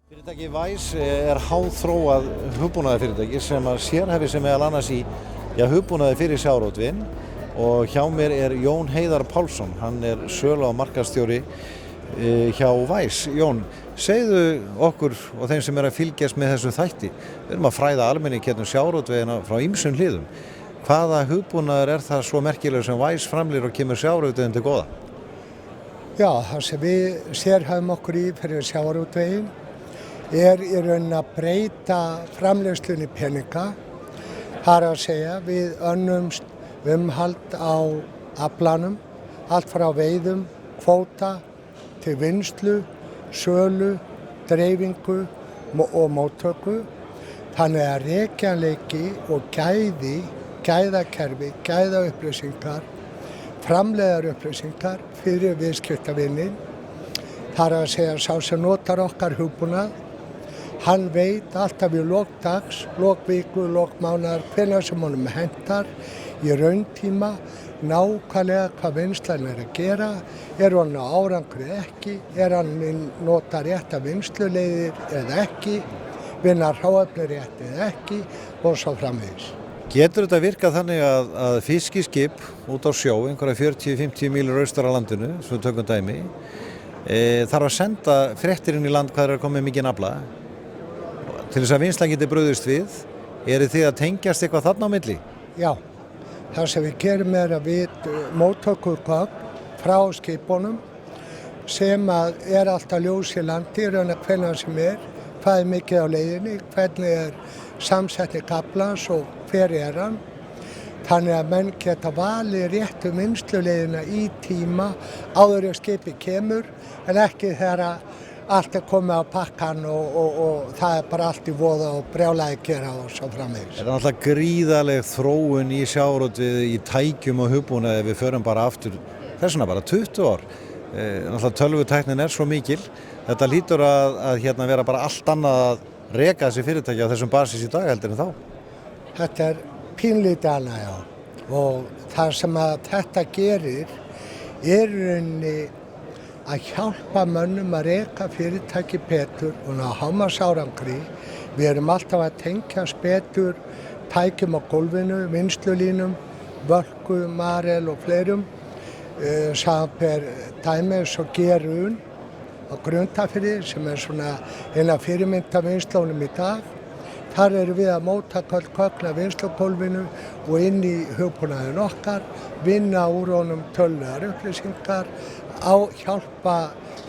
Fyrirtæki Vice háþróað hugbúnaðarfyrirtæki sem að sérhæfir sig meðal annars í hugbúnaði fyrir sjávarútveginn og hjá mér Jón Heiðar Pálsson, hann sölu- og markaðsstjóri hjá Vice. Jón, segðu okkur og þeim sem að fylgjast með þessu þætti, við erum að fræða almenning hérna sjávarútvegina frá ýmsum hliðum. Hvaða hugbúnaður það svo merkilegur sem Vice framleiðir og kemur sjávarútveginn til góða? Já, það sem við sérhæfum okkur í fyrir sjávarútveginn í rauninni að breyta framleiðslunni í peninga. Það að segja, við önnumst umhald á aflanum, allt frá veiðum, kvóta til vinnslu, sölu, dreifingu og móttöku. Þannig að rekjanleiki og gæðakerfi, gæðaupplýsingar, framleiðarupplýsingar fyrir viðskiptavininn. Það að segja, sá sem notar okkar hugbúnað, hann veit alltaf í lok dags, lok viku, lok mánaðar, hvenær sem honum hentar í rauntíma, nákvæmlega hvað vinnslan að gera, hann á árangri ekki, hann nota rétta vinnsluleiðir eða ekki, vinnar hráefni rétt eða ekki og svo framvegis. Getur þetta virkað þannig að fiskiskip út á sjó, einhverja 40-50 mílur austur á landinu, svo tökum dæmi, þarf að senda fréttir inn í land hvað að koma mikið afla? Til þess að vinnslan geti brugðist við, þið að tengjast eitthvað þarna á milli? Já, það sem við gerum að við móttökum gögn frá skipunum sem að alltaf ljós í landi, hvenær sem hvað mikið á leiðinni, hvernig samsetning kaflans og hver hann. Þannig að menn geta valið réttu vinnsluleiðina í tíma áður en skipið kemur en ekki þegar allt komið á pakkan og það bara allt í voða og brjálæði gera og svo framvegis. Það náttúrulega gríðarleg þróun í sjávarútvegi í tækjum og hugbúnaði ef við förum bara aftur, þessuna bara 20 ár. Náttúrulega tölvutæknin svo mikil. Þetta hlýtur að vera bara allt annað að reka þessi fyrirtæki á þessum basis í dag heldur en þá. Þetta pínlítið annað, já. Og það sem að þetta gerir rauninni að hjálpa mönnum að reka fyrirtæki betur og ná hámarksárangri. Við erum alltaf að tengjast betur tækjum á gólfinu, vinnslulínum, völku, marel og fleirum. Samanber dæmi svo Gerun á Grundarfirði sem svona eina fyrirmynda vinnslunum í dag. Þar erum við að móttaka öll kögn af vinnslugólfinu og inn í hugbúnaðinn okkar, vinna úr honum tölulegar upplýsingar, hjálpa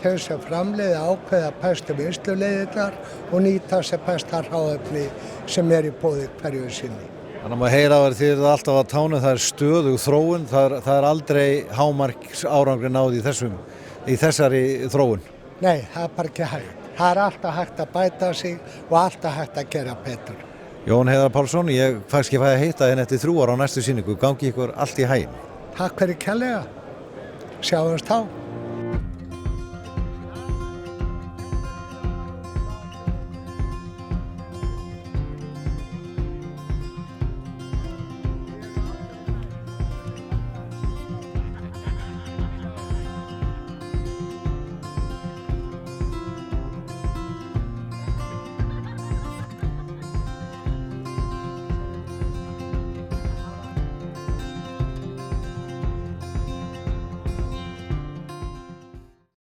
þeim sem framleiða ákveða bestu vinnsluleiðirnar og nýta sér besta hráefni sem í boði hverju sinni. Þannig að maður heyra að þið alltaf að tánu, það stöðug þróun, það aldrei hámarks árangri náð í þessari þróun. Nei, það bara ekki hægt. Það alltaf hægt að bæta sig og alltaf hægt að gera betur. Jón Heiðar Pálsson, ég fæ að hitta eftir 3 ára á næstu sýningu. Gangi ykkur allt í haginn. Takk fyrir kærlega. Sjáumst þá.